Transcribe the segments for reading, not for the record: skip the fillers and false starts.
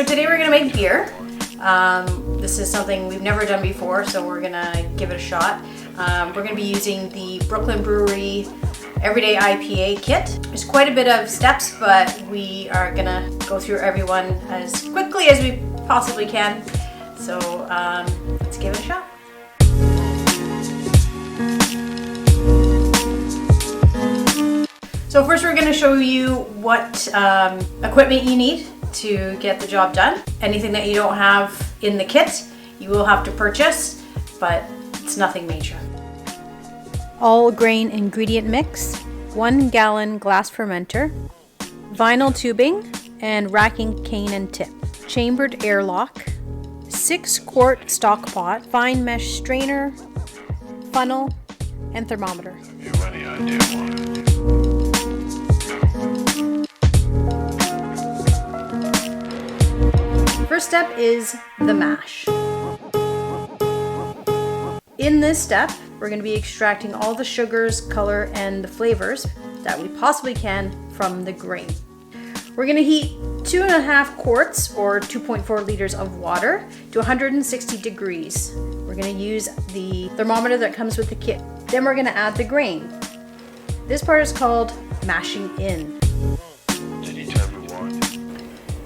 So today we're gonna make beer. This is something we've never done before, so we're gonna give it a shot. We're gonna be using the Brooklyn Brewery Everyday IPA kit. There's quite a bit of steps, but we are gonna go through everyone as quickly as we possibly can. So let's give it a shot. So first we're going to show you what equipment you need to get the job done. Anything that you don't have in the kit, you will have to purchase, but it's nothing major. All grain ingredient mix, 1 gallon glass fermenter, vinyl tubing and racking cane and tip, chambered airlock, 6-quart stock pot, fine mesh strainer, funnel, and thermometer. First step is the mash. In this step, we're going to be extracting all the sugars, color, and the flavors that we possibly can from the grain. We're going to heat 2.5 quarts or 2.4 liters of water to 160 degrees. We're going to use the thermometer that comes with the kit. Then we're going to add the grain. This part is called mashing in.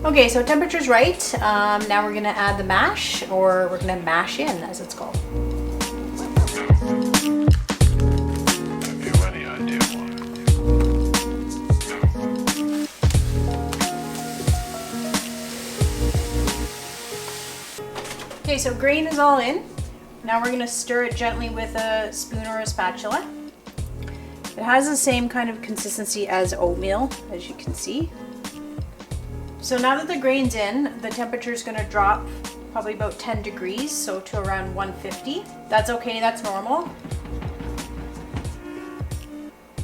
Okay, so temperature's right. Now we're going to add the mash, or we're going to mash in as it's called. Okay, so grain is all in. Now we're going to stir it gently with a spoon or a spatula. It has the same kind of consistency as oatmeal, as you can see. So now that the grain's in, the temperature is going to drop probably about 10 degrees, so to around 150. That's okay, that's normal.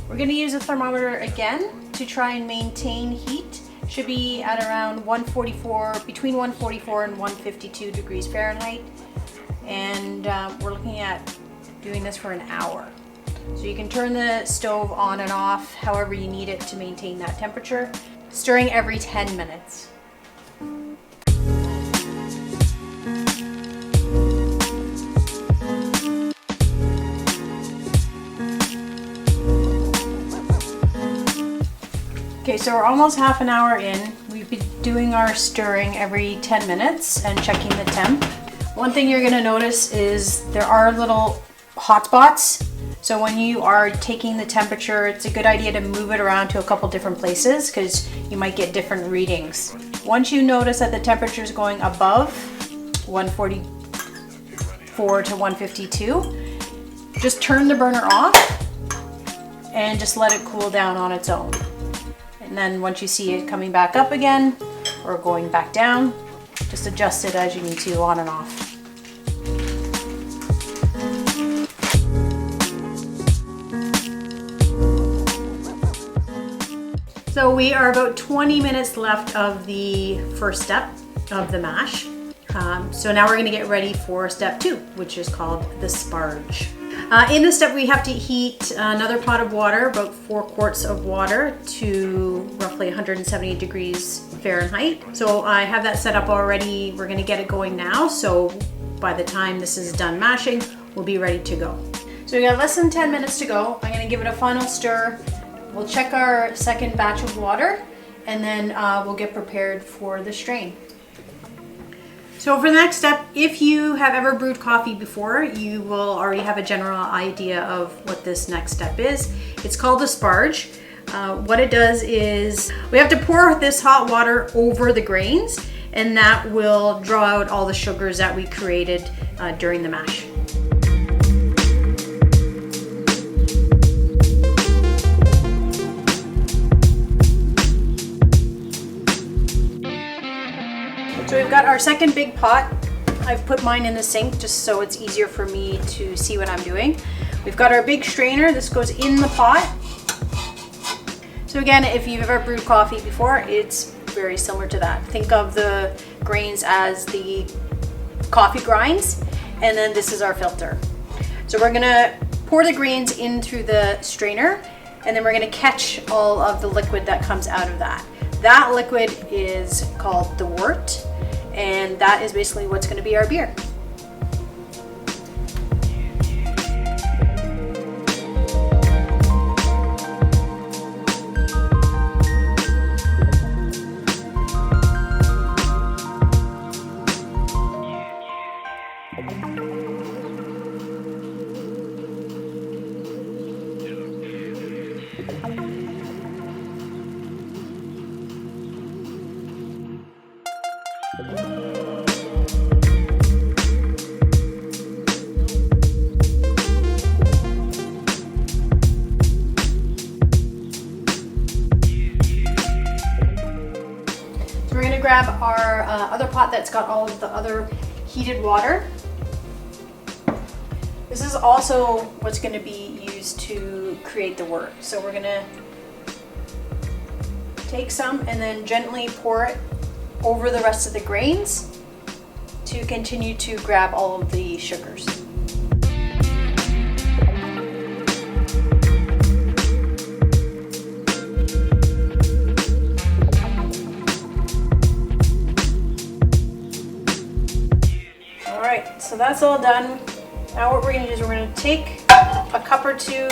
We're going to use a thermometer again to try and maintain heat. Should be at around 144, between 144 and 152 degrees Fahrenheit. And we're looking at doing this for an hour. So you can turn the stove on and off however you need it to maintain that temperature. Stirring every 10 minutes. Okay, so we're almost half an hour in. We've been doing our stirring every 10 minutes and checking the temp. One thing you're gonna notice is there are little hot spots. So when you are taking the temperature, it's a good idea to move it around to a couple different places because you might get different readings. Once you notice that the temperature is going above 144 to 152, just turn the burner off and just let it cool down on its own. And then once you see it coming back up again or going back down, just adjust it as you need to on and off. So we are about 20 minutes left of the first step of the mash. So now we're going to get ready for step 2, which is called the sparge. In this step we have to heat another pot of water, about 4 quarts of water, to roughly 170 degrees Fahrenheit. So I have that set up already. We're going to get it going now. So by the time this is done mashing, we'll be ready to go. So we got less than 10 minutes to go. I'm going to give it a final stir. We'll check our second batch of water, and then we'll get prepared for the strain. So for the next step, if you have ever brewed coffee before, you will already have a general idea of what this next step is. It's called a sparge. What it does is we have to pour this hot water over the grains, and that will draw out all the sugars that we created during the mash. So we've got our second big pot. I've put mine in the sink just so it's easier for me to see what I'm doing. We've got our big strainer. This goes in the pot. So again, if you've ever brewed coffee before, it's very similar to that. Think of the grains as the coffee grinds, and then this is our filter. So we're gonna pour the grains in through the strainer, and then we're gonna catch all of the liquid that comes out of that. That liquid is called the wort. and that is basically what's going to be our beer. We're going to grab our other pot that's got all of the other heated water. This is also what's going to be used to create the wort. So we're going to take some and then gently pour it over the rest of the grains to continue to grab all of the sugars. Alright, so that's all done. Now what we're going to do is we're going to take a cup or two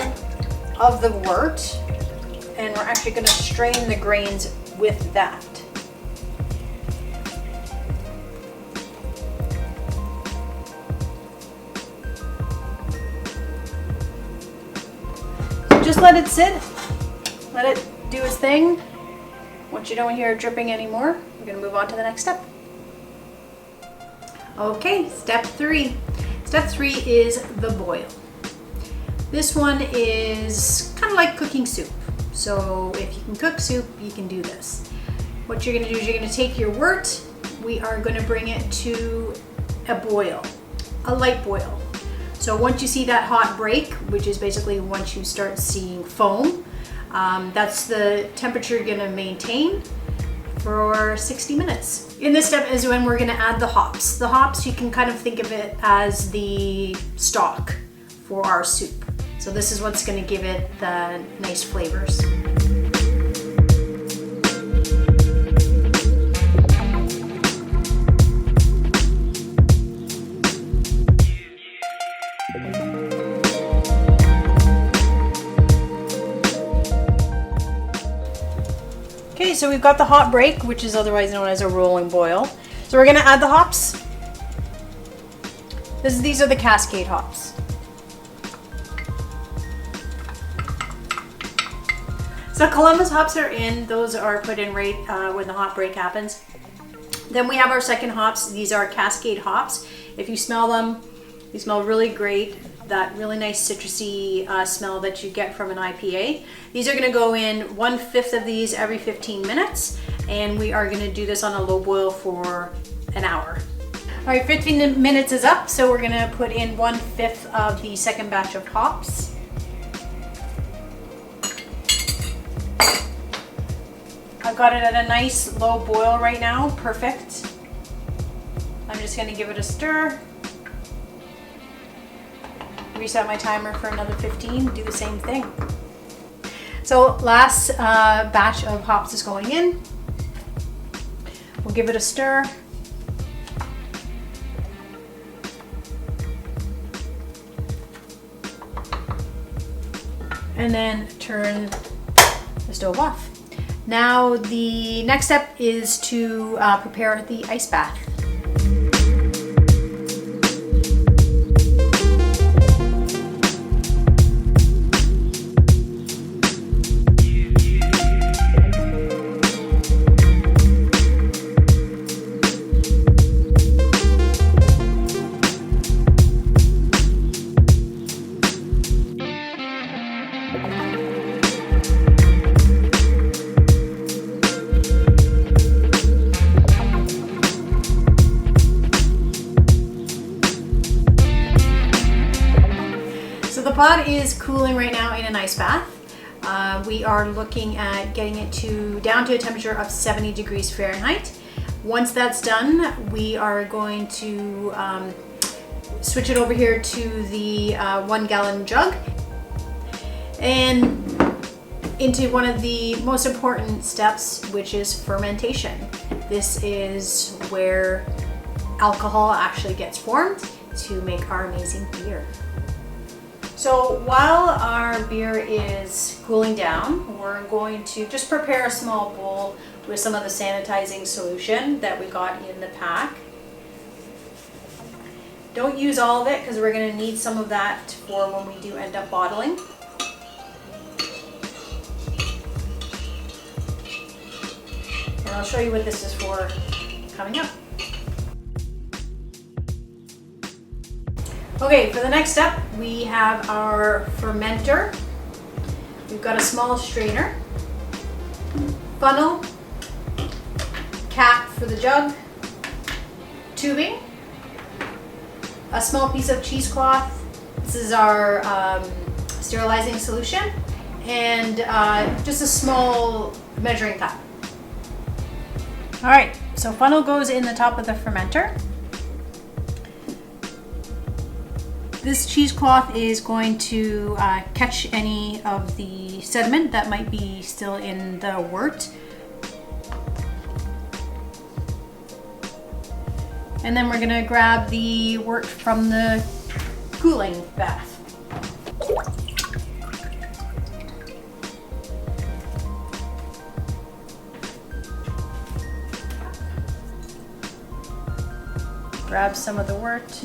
of the wort and we're actually going to strain the grains with that. So just let it sit, let it do its thing. Once you don't hear it dripping anymore, we're going to move on to the next step. Okay, step 3. Step 3 is the boil. This one is kind of like cooking soup. So if you can cook soup, you can do this. What you're going to do is you're going to take your wort. We are going to bring it to a boil, a light boil. So once you see that hot break, which is basically once you start seeing foam, that's the temperature you're going to maintain for 60 minutes. In this step is when we're going to add the hops. The hops, you can kind of think of it as the stock for our soup. So this is what's going to give it the nice flavors. Okay, so we've got the hot break, which is otherwise known as a rolling boil. So we're going to add the hops. These are the Cascade hops. So Columbus hops are in. Those are put in right when the hot break happens. Then we have our second hops. These are Cascade hops. If you smell them, they smell really great. That really nice citrusy smell that you get from an IPA. These are going to go in 1/5 of these every 15 minutes, and we are going to do this on a low boil for an hour. All right, 15 minutes is up, so we're going to put in 1/5 of the second batch of hops. I've got it at a nice low boil right now, perfect. I'm just going to give it a stir. Reset my timer for another 15, do the same thing. So last batch of hops is going in. We'll give it a stir. And then turn the stove off. Now the next step is to prepare the ice bath. The pot is cooling right now in an ice bath. We are looking at getting it down to a temperature of 70 degrees Fahrenheit. Once that's done, we are going to switch it over here to the 1 gallon jug. And into one of the most important steps, which is fermentation. This is where alcohol actually gets formed to make our amazing beer. So while our beer is cooling down, we're going to just prepare a small bowl with some of the sanitizing solution that we got in the pack. Don't use all of it because we're going to need some of that for when we do end up bottling. And I'll show you what this is for coming up. Okay, for the next step, we have our fermenter. We've got a small strainer, funnel, cap for the jug, tubing, a small piece of cheesecloth. This is our sterilizing solution, and just a small measuring cup. All right, so funnel goes in the top of the fermenter. This cheesecloth is going to catch any of the sediment that might be still in the wort. And then we're gonna grab the wort from the cooling bath. Grab some of the wort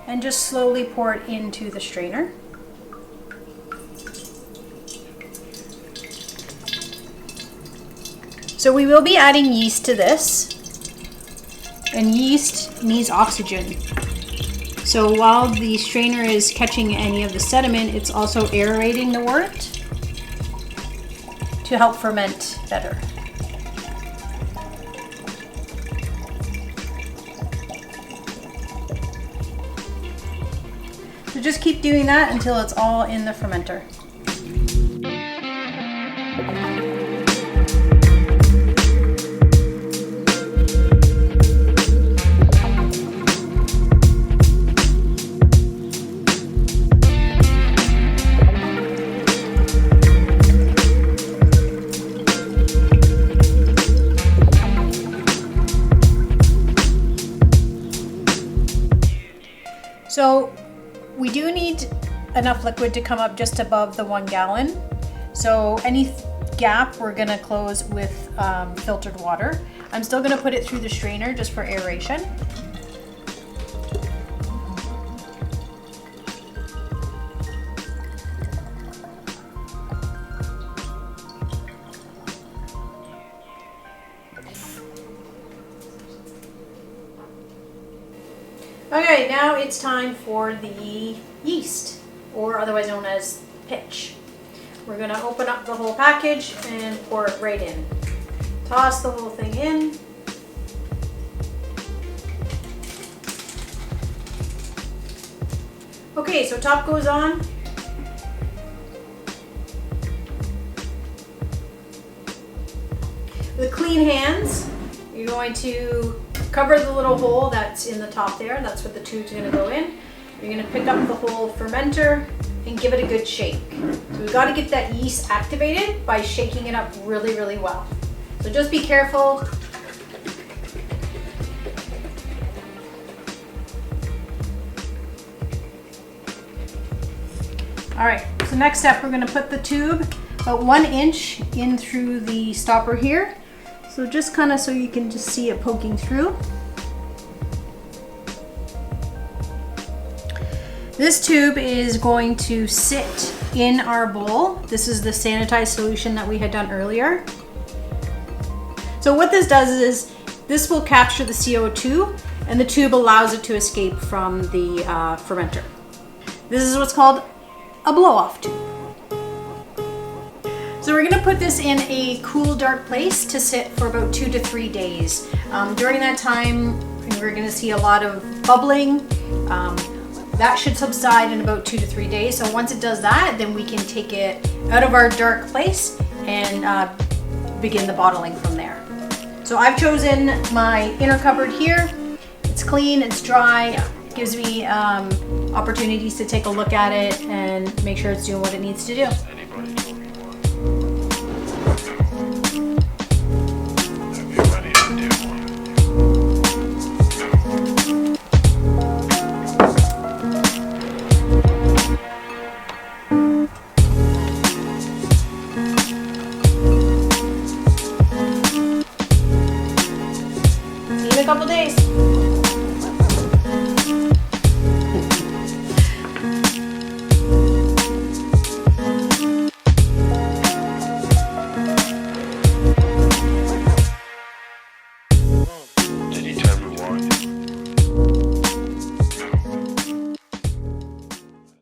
and just slowly pour it into the strainer. So we will be adding yeast to this, and yeast needs oxygen. So while the strainer is catching any of the sediment, it's also aerating the wort to help ferment better. So just keep doing that until it's all in the fermenter. So we do need enough liquid to come up just above the 1 gallon. So any gap we're gonna close with filtered water. I'm still gonna put it through the strainer just for aeration. Okay, now it's time for the yeast, or otherwise known as pitch. We're going to open up the whole package and pour it right in. Toss the whole thing in. Okay, so top goes on. With clean hands, you're going to cover the little hole that's in the top there. That's what the tube's going to go in. You're going to pick up the whole fermenter and give it a good shake. So we've got to get that yeast activated by shaking it up really, really well. So just be careful. All right, so next step, we're going to put the tube about 1 inch in through the stopper here. So just kind of so you can just see it poking through. This tube is going to sit in our bowl. This is the sanitized solution that we had done earlier. So what this does is this will capture the CO2 and the tube allows it to escape from the fermenter. This is what's called a blow-off tube. So we're going to put this in a cool, dark place to sit for about 2 to 3 days. During that time, we're going to see a lot of bubbling. That should subside in about 2 to 3 days. So once it does that, then we can take it out of our dark place and begin the bottling from there. So I've chosen my inner cupboard here. It's clean, it's dry, gives me opportunities to take a look at it and make sure it's doing what it needs to do.